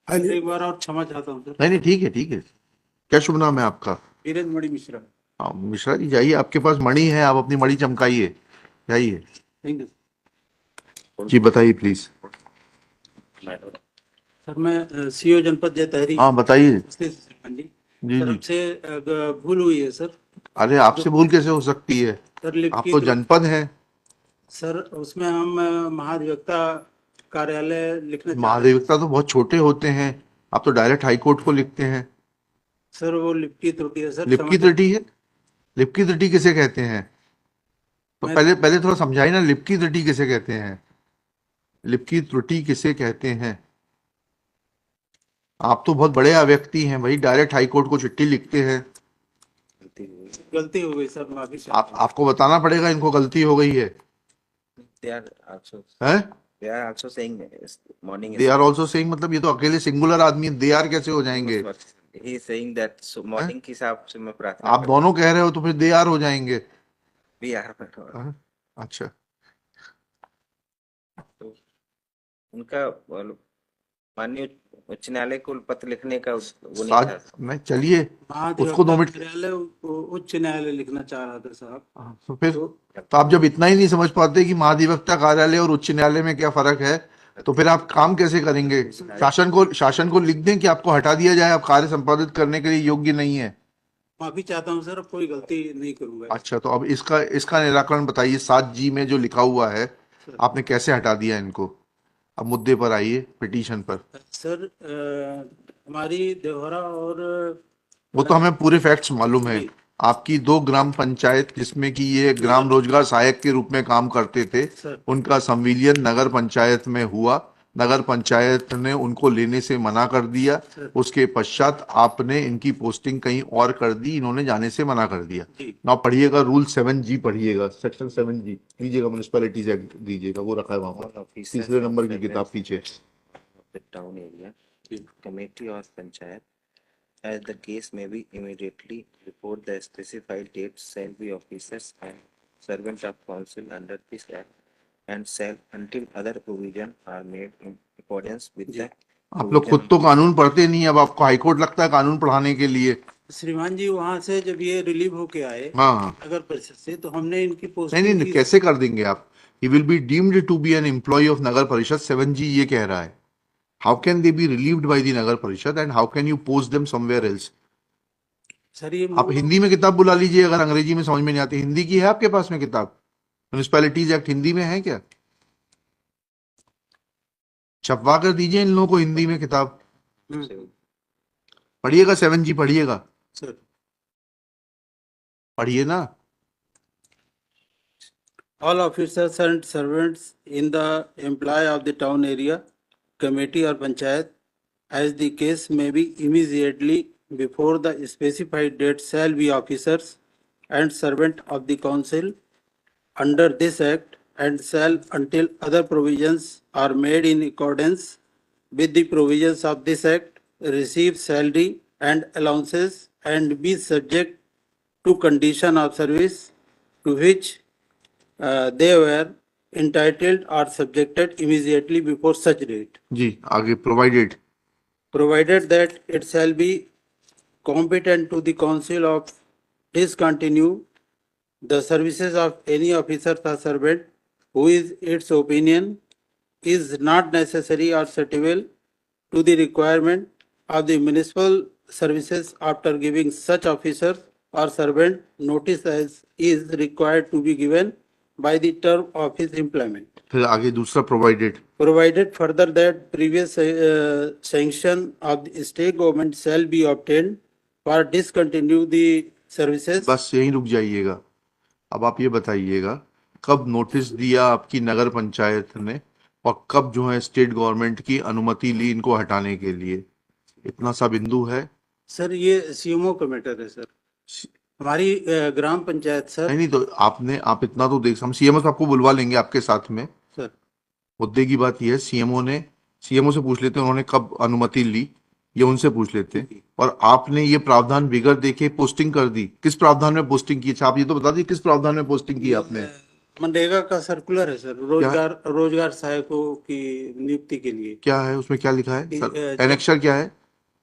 हाँ जी। एक बार और क्षमा चाहता हूँ सर। नहीं नहीं, ठीक है ठीक है। क्या शुभ नाम है आपका? वीरेंद्र मणि मिश्रा। हाँ मिश्रा जी, जाइए, आपके पास मणि है, आप अपनी मणि चमकाइए। जाइए। थैंक यू जी बताइए प्लीज। सर। मैं सीओ जनपद जयतहरी हाँ बताइए। स्थित श्रीमान जी। जी सर जी। हमसे भूल हुई है सर। अरे जो आपसे भूल कैसे हो सकती है? सर लिफ्ट आप की तो त्रुटि। जनपद हैं। सर उसमें हम महाधिवक्ता कार्यालय लिखना चाह रहे थे महाधिवक्ता सर। तो बहुत छोटे होते हैं। आप तो डायरेक्ट हाई कोर्ट को लिखते हैं। सर वो लिफ्ट की त्रुटि है सर, लिप क्षमा की चाहता त्रुटि है? लिप की त्रुटि किसे कहते हैं? तो हूँ। मैं पहले पहले थोड़ा समझाइए ना, लिप की त्रुटि किसे कहते हैं? लिप की त्रुटि किसे कहते हैं? आप तो बहुत बड़े व्यक्ति हैं भाई, डायरेक्ट हाई कोर्ट को चिट्ठी लिखते हैं। गलती हो गई सर, माफी चाहता आप हूँ। आपको बताना पड़ेगा इनको गलती हो गई है। They are also हैं? they are also saying morning they is are also saying, मतलब ये तो अकेले सिंगुलर आदमी, दे आर कैसे हो उस जाएंगे? वक्त he is saying that so हैं? morning के हिसाब से मैं प्रार्थना आप करता दोनों कह रहे हो तो फिर दे आर हो जाएंगे। भी यार हैं? अच्छा। तो उनका माननीय उच्च न्यायालय को पत्र लिखने का वो नहीं साज था। में चलिए। उसको महाधिवक्ता 2 मिनट। कार्यालय उच्च न्यायालय लिखना चाह रहा था साहब। हाँ, तो फिर तो तो आप जब इतना ही नहीं समझ पाते कि महाधिवक्ता कार्यालय और उच्च न्यायालय में क्या फर्क है, तो फिर आप काम कैसे करेंगे? शासन को लिख दें कि आपको हटा दिया जाए, आप कार्य संपादित करने के लिए योग्य नहीं है। माफी चाहता हूँ सर, अब कोई गलती नहीं करूंगा ऐसे। अच्छा, तो अब इसका इसका निराकरण बताइए। 7G में जो लिखा हुआ है, सर आपने कैसे हटा दिया इनको? अब मुद्दे पर आइए, पिटीशन पर। सर हमारी देवहरा और वो तो हमें पूरे फैक्ट्स मालूम है। जी आपकी 2 ग्राम पंचायत जिसमें कि ये ग्राम रोजगार सहायक के रूप में काम करते थे, सर। उनका संविलियन नगर पंचायत में हुआ। नगर पंचायत ने उनको लेने से मना कर दिया। सर उसके पश्चात आपने इनकी पोस्टिंग कहीं और कर दी, इन्होंने जाने से मना कर दिया। जी ना पढ़िएगा रूल 7G, पढ़िएगा सेक्शन 7G लीजिएगा, म्यूनिसपैलिटीज एक्ट दीजिएगा, वो रखा है वहां All पर, officers तीसरे and नंबर की किताब servants पीछे। of the town area, ji committee or panchayat, as the case may be immediately before the specified date, shall be officers and servant of council under this act, and shall until other provision are made in accordance with ji. the आप लोग खुद provision. तो कानून पढ़ते नहीं, अब आपको high court लगता है कानून पढ़ाने के लिए। श्रीमान जी वहां से जब ये रिलीव होके आए हाँ हाँ। नगर परिषद से, तो हमने इनकी नहीं पोस्टिंग नहीं, की। कैसे कर देंगे आप? He will be deemed to be an employ of Nagar Parishad, 7G ये कह रहा है। How can they be relieved by the Nagar Parishad and how can you post them somewhere else? Sir ये आप हिंदी में किताब बुला लीजिए, अगर अंग्रेजी में समझ में नहीं आती। हिंदी की है आपके पास में किताब? म्यूनिसपैलिटीज एक्ट हिंदी में है क्या? छपवा कर दीजिए इन लोगों को हिंदी में किताब। हम्म, पढ़िएगा, 7G पढ़िएगा। सर। पढ़िए ना। All officers and servants in the employ of the town area, committee or panchayat, as the case may be immediately before the specified date, shall be officers and servant of the council under this act, and shall until other provisions are made in accordance with the provisions of this act, receive salary and allowances and be subject to condition of service to which they were entitled or subjected immediately before such date, जी आगे, provided. provided that it shall be competent to the council of discontinue the services of any officer or servant who is its opinion is not necessary or suitable to the requirement of the municipal services after giving such officer or servant notice as is required to be given by the term of his employment. फिर आगे दूसरा, provided. Provided further that previous sanction of the state government shall be obtained for discontinue the services. बस यहीं रुक जाइएगा। अब आप ये बताइएगा, कब नोटिस दिया आपकी नगर पंचायत ने, और कब जो है स्टेट गवर्नमेंट की अनुमति ली इनको हटाने के लिए? इतना सा बिंदु है। सर ये सीएमओ का मैटर है सर, हमारी ग्राम पंचायत सर। नहीं नहीं, तो आप इतना तो देख, हम सीएमओ आपको बुलवा लेंगे आपके साथ में। सर मुद्दे की बात यह है, सीएमओ से पूछ लेते हैं उन्होंने कब अनुमति ली, ये उनसे पूछ लेते हैं। और आपने ये प्रावधान बिगड़ देखे पोस्टिंग कर दी। किस प्रावधान में पोस्टिंग की? अच्छा आप ये तो बता दीजिए, किस प्रावधान में पोस्टिंग की आपने? मनरेगा का सर्कुलर है सर, रोजगार सहायकों की नियुक्ति के लिए। क्या है उसमें, क्या लिखा है सर? जी। एनेक्शर क्या है?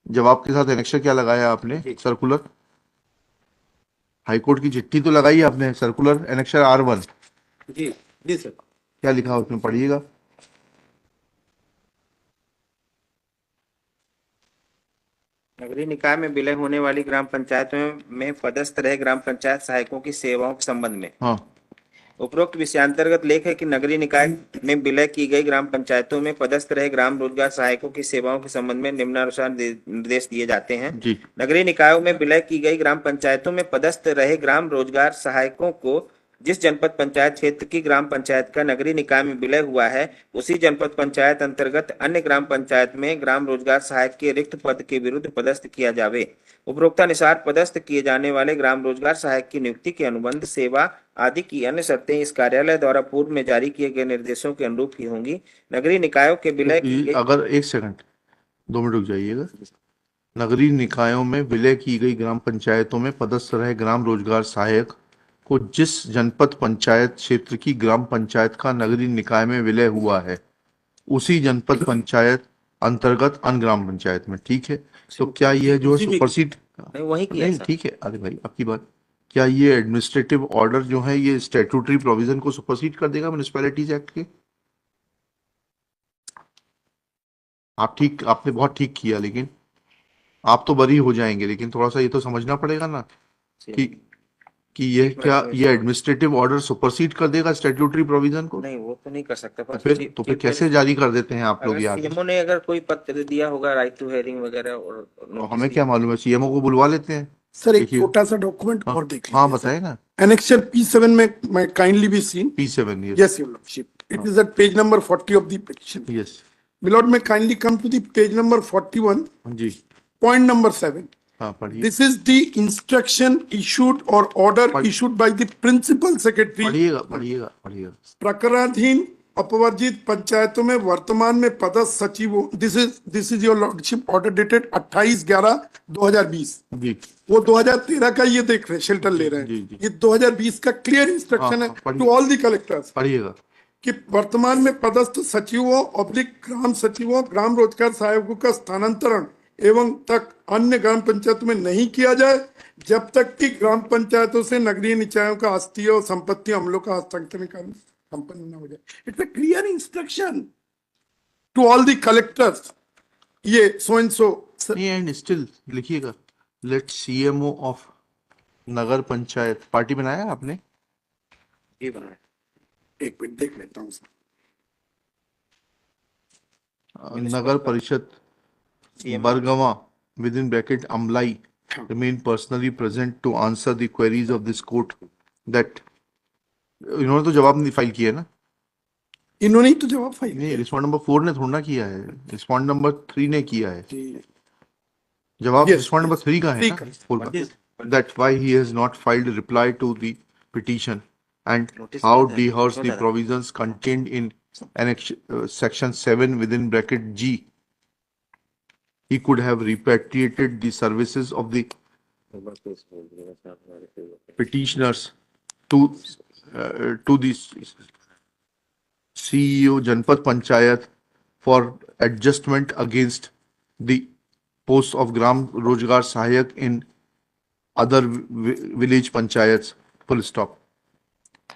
जवाब के साथ एनेक्शर क्या लगाया आपने? सर्कुलर, हाईकोर्ट की चिट्ठी तो लगाई है आपने, सर्कुलर एनेक्शर R1 जी जी सर। क्या लिखा है उसमें, पढ़िएगा। नगरीय निकाय में विलय होने वाली ग्राम पंचायतों में पदस्थ रहे ग्राम पंचायत सहायकों की सेवाओं के संबंध में हाँ, उपरोक्त विषयांतर्गत लेख है कि नगरीय निकाय में विलय की गई ग्राम पंचायतों में पदस्थ रहे ग्राम रोजगार सहायकों की सेवाओं के संबंध में निम्नानुसार निर्देश दिए जाते हैं। जी। नगरीय निकायों में विलय की गई ग्राम पंचायतों में पदस्थ रहे ग्राम रोजगार सहायकों को जिस जनपद पंचायत क्षेत्र की ग्राम पंचायत का नगरीय निकाय में विलय हुआ है, उसी जनपद पंचायत अंतर्गत अन्य ग्राम पंचायत में ग्राम रोजगार सहायक के रिक्त पद के विरुद्ध पदस्थ किया जावे। उपरोक्तानुसार पदस्थ किए जाने वाले ग्राम रोजगार सहायक की नियुक्ति के अनुबंध, सेवा आदि की अन्य शर्तें इस कार्यालय द्वारा पूर्व में जारी किए गए निर्देशों के अनुरूप ही होंगी। नगरीय निकायों के विलय की गई अगर एक सेकंड, 2 मिनट रुक जाइएगा। नगरीय निकायों में विलय की गई ग्राम पंचायतों में पदस्थ रहे ग्राम रोजगार सहायक को जिस जनपद पंचायत क्षेत्र की ग्राम पंचायत का नगरीय निकाय में विलय हुआ है, उसी जनपद पंचायत अंतर्गत अन्य ग्राम पंचायत में। ठीक है, तो क्या यह जो है सुपरसीड नहीं, वही किया नहीं? सर। ठीक है, अरे भाई आपकी बात, क्या ये एडमिनिस्ट्रेटिव ऑर्डर जो है ये स्टैट्यूटरी प्रोविजन को सुपरसीड कर देगा म्युनिसिपैलिटीज एक्ट के? आपने बहुत ठीक किया, लेकिन आप तो बरी हो जाएंगे, लेकिन थोड़ा सा ये तो समझना पड़ेगा ना कि ये क्या ये एडमिनिस्ट्रेटिव ऑर्डर सुपरसीड कर देगा स्टैट्यूटरी प्रोविजन को? नहीं, वो तो नहीं कर सकता। पर फिर कैसे जारी कर देते हैं आप लोग? यार सीएमओ ने अगर कोई पत्र दिया होगा, राइट टू हेयरिंग वगैरह, और तो हमें क्या मालूम है? सीएमओ को बुलवा लेते हैं। सर एक देखिए। छोटा सा डॉक्यूमेंट हाँ, और देख हाँ लीजिए बताए ना। एनेक्सर P7 में मैं kindly be seen P7 yes your lordship it is at page number 40 of the petition. Yes Milord may kindly come to the page number 41 जी। point number 7. हाँ पढ़िए This is the instruction issued or order issued by the principal secretary पढ़िएगा पढ़िएगा पढ़िएगा। प्रकरणाधीन अपवर्जित पंचायतों में वर्तमान में पदस्थ सचिवों this is your lordship order dated 28/11/2020। जी वो 2013 का ये देख रहे शेल्टर ले रहे जी, हैं, जी। ये 2020 का क्लियर इंस्ट्रक्शन हाँ, है पढ़िए। टू ऑल द कलेक्टर्स पढ़िएगा। कि वर्तमान में पदस्थ सचिवों ऑब्लिक ग्राम सचिवों ग्राम रोजगार सहायकों का स्थानांतरण एवं तक अन्य ग्राम पंचायतों में नहीं किया जाए जब तक कि ग्राम पंचायतों से नगरीय निकायों का आस्तीय और संपत्ति अमलों का हस्तांतरण संपन्न न हो जाए। It's a clear instruction to all the collectors. ये सो एंड सो नहीं, एंड स्टिल लिखिएगा let CMO of Nagar Panchayat, party बनाया है आपने? ये बनाया। एक मिनट देख लेता हूँ सर। नगर परिषद Bargawa within bracket Amlai remain personally present to answer the queries of this court that इन्होंने तो जवाब नहीं फाइल किया है ना? इन्होंने ही तो जवाब फाइल नहीं, रिस्पॉन्ड नंबर 4 ने थोड़ा ना किया है, रिस्पॉन्ड नंबर 3 ने किया है। किया। जवाब Yes, रिस्पॉन्ड नंबर 3 का है 3 ना? का। 4 का। That why he has not filed a reply to the petition and Notice how not that. dehears Not the that. provisions contained in annex section 7 within bracket G. He could have repatriated the services of the petitioners to the CEO Janpad Panchayat for adjustment against the post of Gram Rojgar Sahayak in other village panchayats. Full stop.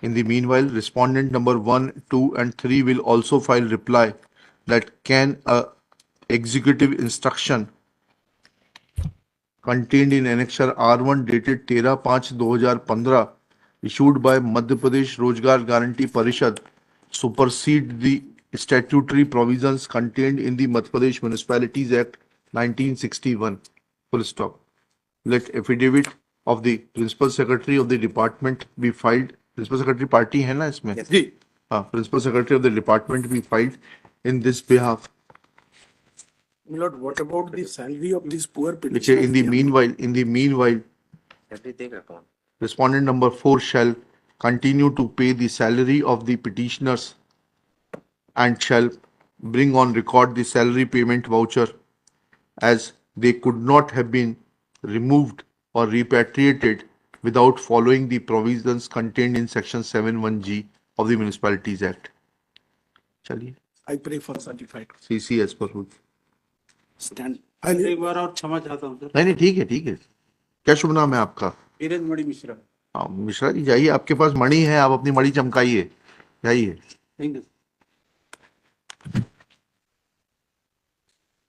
In the meanwhile, respondent number 1, 2, and 3 will also file reply that can a executive instruction contained in annexure R1 dated 13/5/2015 issued by Madhya Pradesh Rozgar Guarantee Parishad supersede the statutory provisions contained in the Madhya Pradesh Municipalities Act 1961. Full stop. Let affidavit of the principal secretary of the department be filed. Principal secretary party है ना इसमें? जी हाँ, principal secretary of the department be filed in this behalf. Milord, what about the salary of these poor Which petitioners? in the meanwhile, Everything account. respondent number 4 shall continue to pay the salary of the petitioners and shall bring on record the salary payment voucher as they could not have been removed or repatriated without following the provisions contained in section 7(1)(g) of the Municipalities Act. चलिए, I pray for certified. CC as per rules. Stand. एक बार और क्षमा चाहता हूँ sir. नहीं नहीं, ठीक है ठीक है। क्या शुभ नाम है आपका? वीरेंद्र मणि मिश्रा। हाँ मिश्रा जी, जाइए, आपके पास मणि है, आप अपनी मणि चमकाइए, जाइए। Thank you.